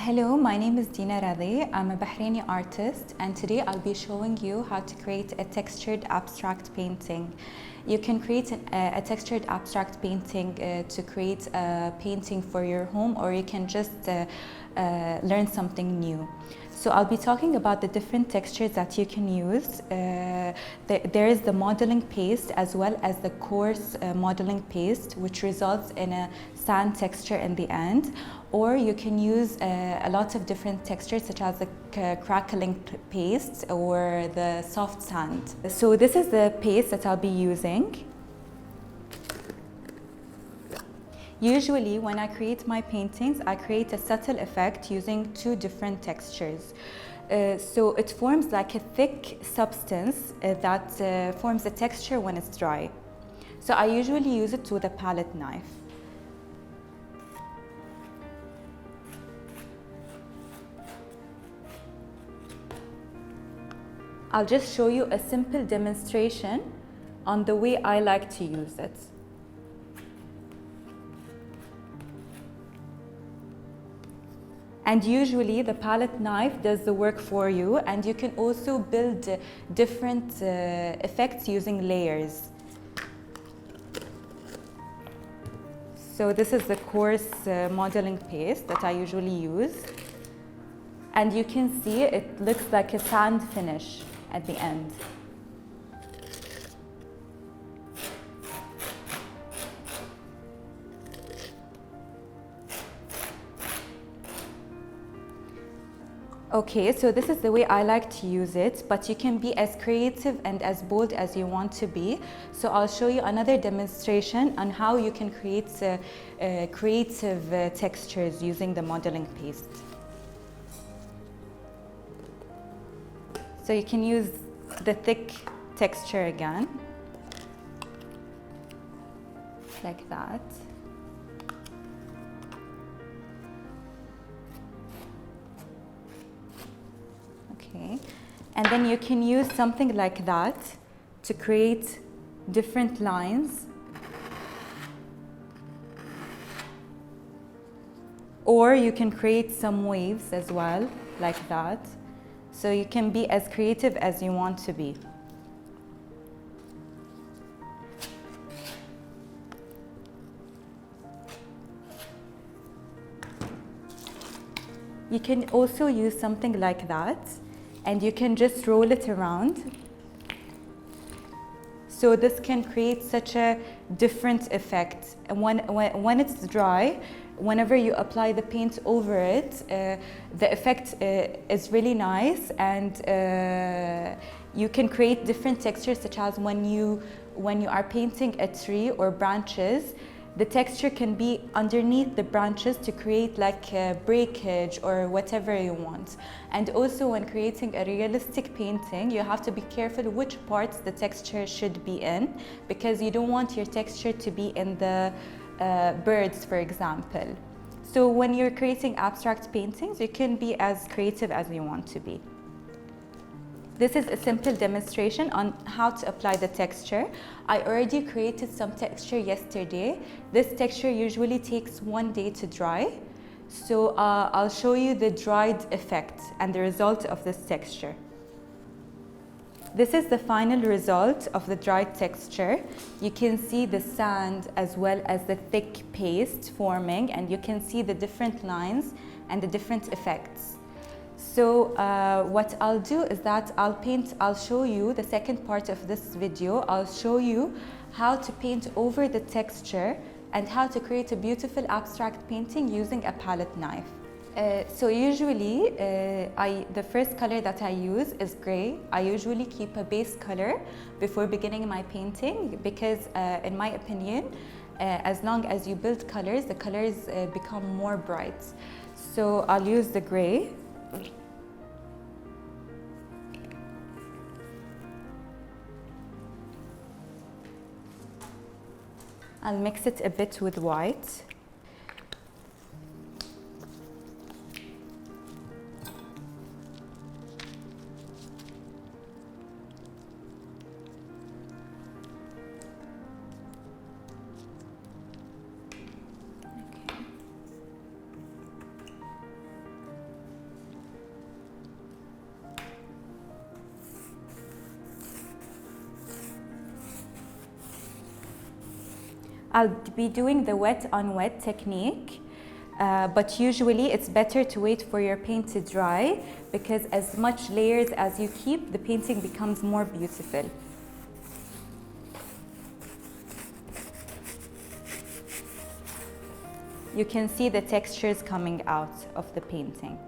Hello, my name is Dina Radi. I'm a Bahraini artist, and today I'll be showing you how to create a textured abstract painting. You can create a textured abstract painting to create a painting for your home, or you can just learn something new. So I'll be talking about the different textures that you can use. There is the modeling paste as well as the coarse modeling paste, which results in a sand texture in the end. Or you can use a lot of different textures such as the crackling paste or the soft sand. So this is the paste that I'll be using. Usually when I create my paintings, I create a subtle effect using two different textures. So it forms like a thick substance that forms a texture when it's dry. So I usually use it with a palette knife. I'll just show you a simple demonstration on the way I like to use it. And usually the palette knife does the work for you, and you can also build different effects using layers. So this is the coarse modeling paste that I usually use. And you can see it looks like a sand finish at the end. Okay, so this is the way I like to use it, but you can be as creative and as bold as you want to be. So I'll show you another demonstration on how you can create creative textures using the modeling paste. So you can use the thick texture again, like that. Okay, and then you can use something like that to create different lines. Or you can create some waves as well, like that. So you can be as creative as you want to be. You can also use something like that, and you can just roll it around. So this can create such a different effect. And when it's dry, whenever you apply the paint over it, the effect is really nice, and you can create different textures, such as when you are painting a tree or branches, the texture can be underneath the branches to create like a breakage or whatever you want. And also when creating a realistic painting, you have to be careful which parts the texture should be in, because you don't want your texture to be in the birds, for example. So when you're creating abstract paintings, you can be as creative as you want to be. This is a simple demonstration on how to apply the texture. I already created some texture yesterday. This texture usually takes 1 day to dry. So I'll show you the dried effect and the result of this texture. This is the final result of the dried texture. You can see the sand as well as the thick paste forming, and you can see the different lines and the different effects. So what I'll do is that I'll show you the second part of this video. I'll show you how to paint over the texture and how to create a beautiful abstract painting using a palette knife. So usually, the first color that I use is gray. I usually keep a base color before beginning my painting because, in my opinion, as long as you build colors, the colors become more bright. So I'll use the gray. I'll mix it a bit with white. I'll be doing the wet on wet technique, but usually it's better to wait for your paint to dry, because as much layers as you keep, the painting becomes more beautiful. You can see the textures coming out of the painting.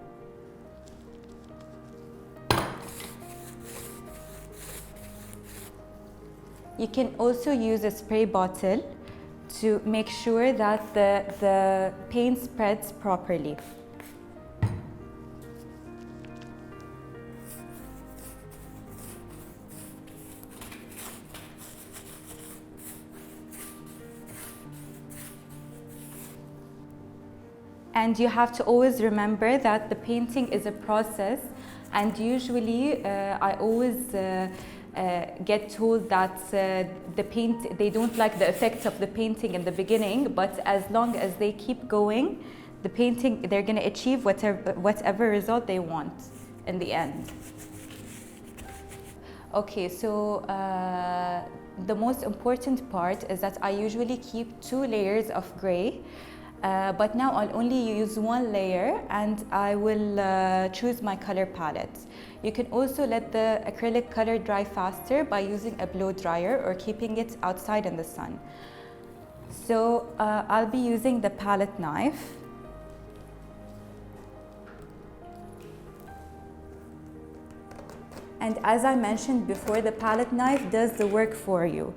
You can also use a spray bottle to make sure that the paint spreads properly. And you have to always remember that the painting is a process, and usually I always get told that they don't like the effects of the painting in the beginning, but as long as they keep going, the painting, they're going to achieve whatever result they want in the end. Okay, so the most important part is that I usually keep 2 layers of gray. But now I'll only use 1 layer, and I will choose my color palette. You can also let the acrylic color dry faster by using a blow dryer or keeping it outside in the sun. So I'll be using the palette knife. And as I mentioned before, the palette knife does the work for you.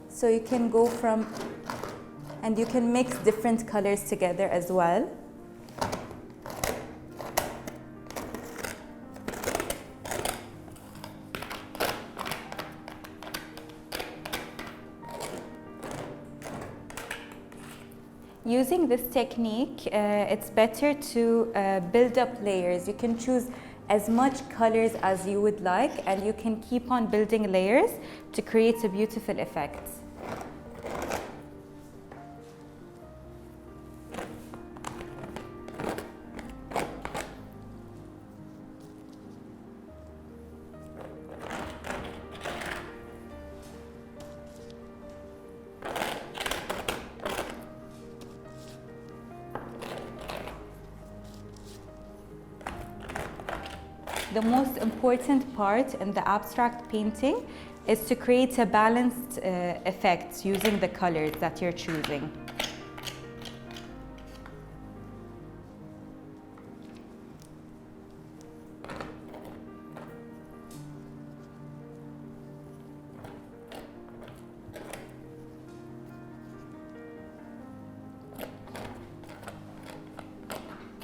So you can go from, and you can mix different colors together as well. Using this technique, it's better to build up layers. You can choose as much colors as you would like, and you can keep on building layers to create a beautiful effect. The most important part in the abstract painting is to create a balanced effect using the colors that you're choosing.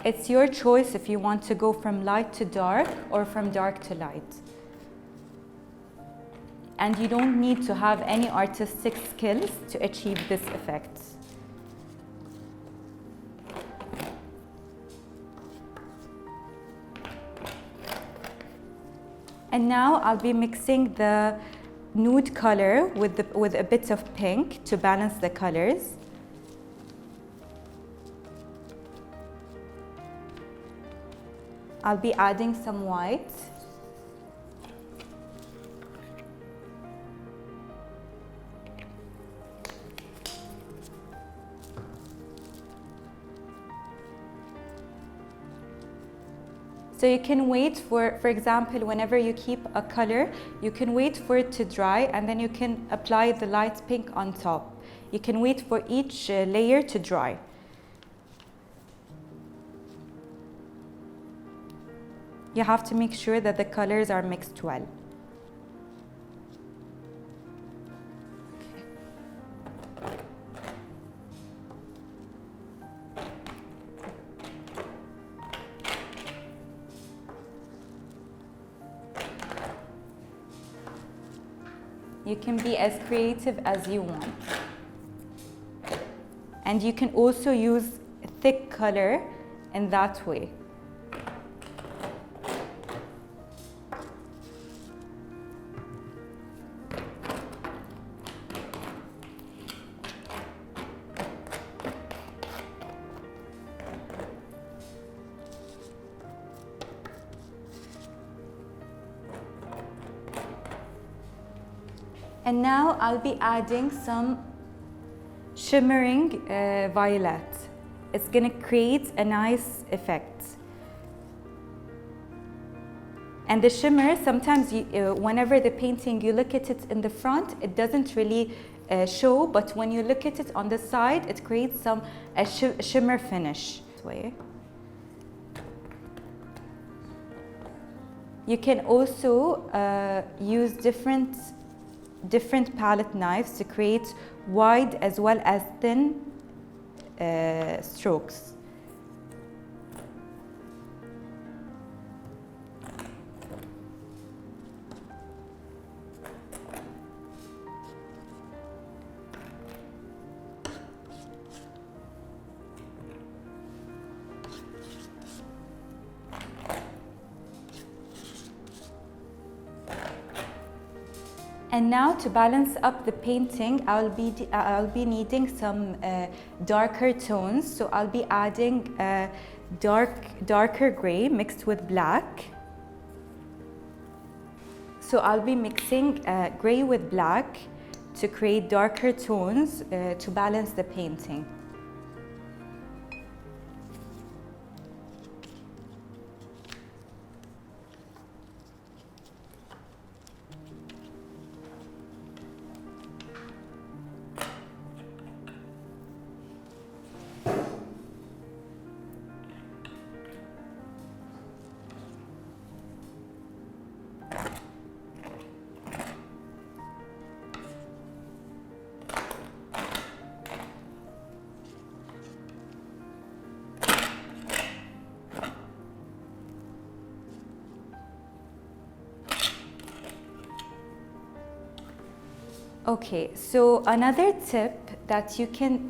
It's your choice if you want to go from light to dark or from dark to light. And you don't need to have any artistic skills to achieve this effect. And now I'll be mixing the nude color with a bit of pink to balance the colors. I'll be adding some white. So you can wait for example, whenever you keep a color, you can wait for it to dry, and then you can apply the light pink on top. You can wait for each layer to dry. You have to make sure that the colors are mixed well. You can be as creative as you want. And you can also use thick color in that way. And now I'll be adding some shimmering violet. It's gonna create a nice effect. And the shimmer, sometimes whenever the painting, you look at it in the front, it doesn't really show, but when you look at it on the side, it creates a shimmer finish. You can also use different palette knives to create wide as well as thin strokes. And now to balance up the painting, I'll be needing some darker tones. So I'll be adding darker gray mixed with black. So I'll be mixing gray with black to create darker tones to balance the painting. Okay, so another tip that you can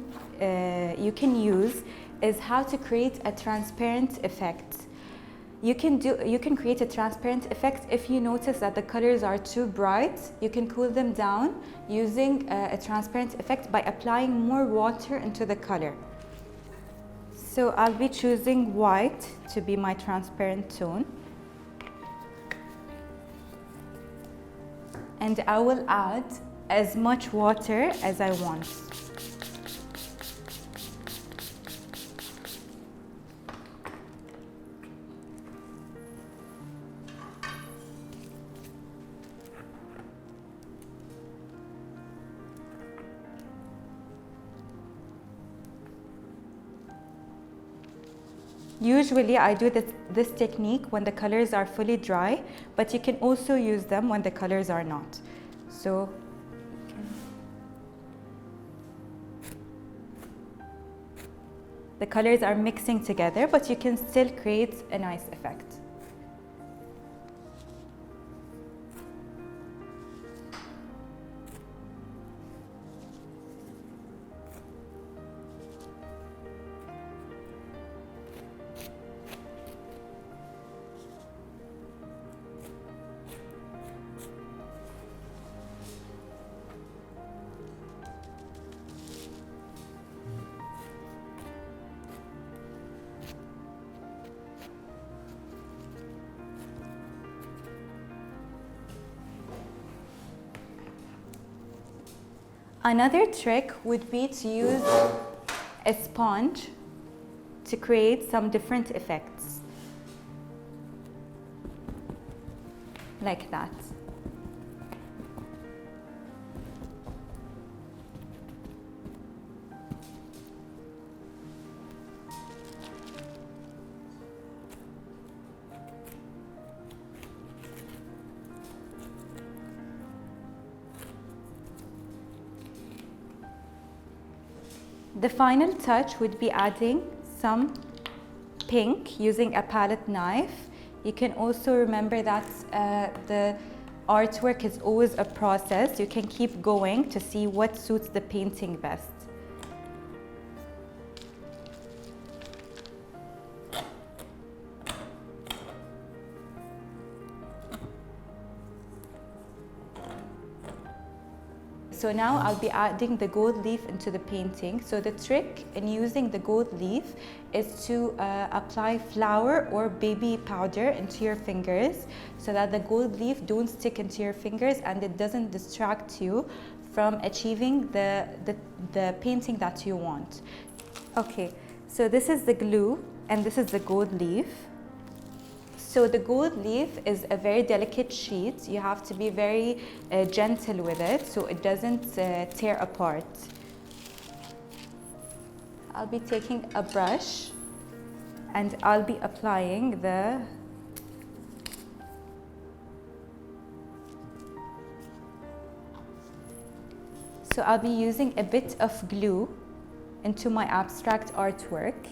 use is how to create a transparent effect. You can create a transparent effect if you notice that the colors are too bright. You can cool them down using a transparent effect by applying more water into the color. So I'll be choosing white to be my transparent tone. And I will add as much water as I want. Usually I do this technique when the colors are fully dry, but you can also use them when the colors are not. So the colors are mixing together, but you can still create a nice effect. Another trick would be to use a sponge to create some different effects, like that. The final touch would be adding some pink using a palette knife. You can also remember that the artwork is always a process. You can keep going to see what suits the painting best. So now I'll be adding the gold leaf into the painting. So the trick in using the gold leaf is to apply flour or baby powder into your fingers so that the gold leaf don't stick into your fingers and it doesn't distract you from achieving the painting that you want. Okay, so this is the glue and this is the gold leaf. So the gold leaf is a very delicate sheet. You have to be very gentle with it so it doesn't tear apart. I'll be taking a brush and I'll be applying the So I'll be using a bit of glue into my abstract artwork.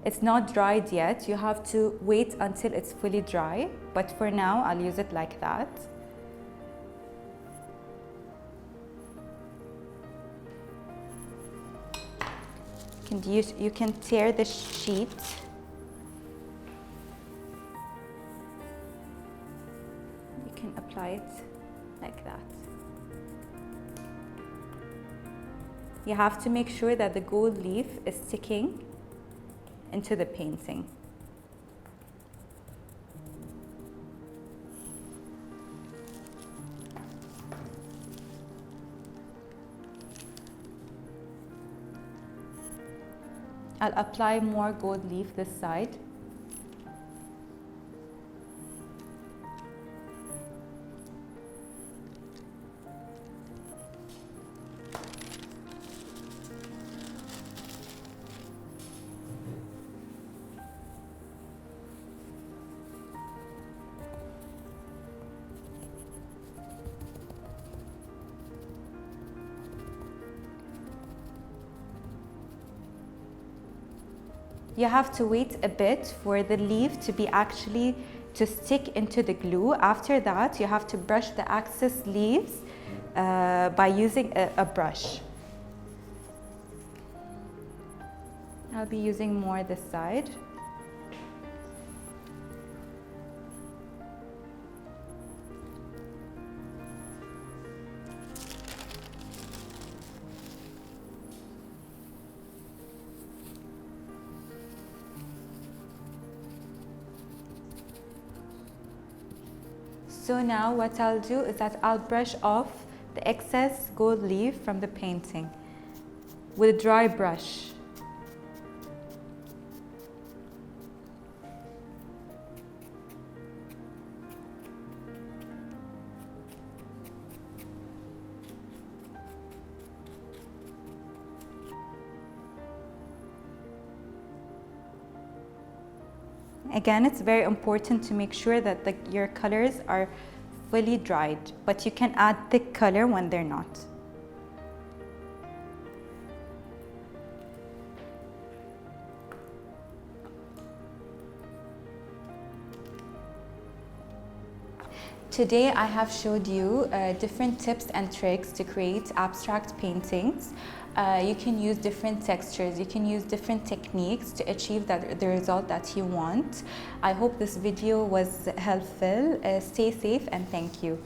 It's not dried yet. You have to wait until it's fully dry, but for now I'll use it like that. You can tear the sheet. You can apply it like that. You have to make sure that the gold leaf is sticking into the painting. I'll apply more gold leaf this side. You have to wait a bit for the leaf to be actually to stick into the glue. After that, you have to brush the excess leaves by using a brush. I'll be using more this side. So now what I'll do is that I'll brush off the excess gold leaf from the painting with a dry brush. Again, it's very important to make sure that your colors are fully dried, but you can add thick color when they're not. Today I have showed you different tips and tricks to create abstract paintings. You can use different textures, you can use different techniques to achieve the result that you want. I hope this video was helpful. Stay safe and thank you.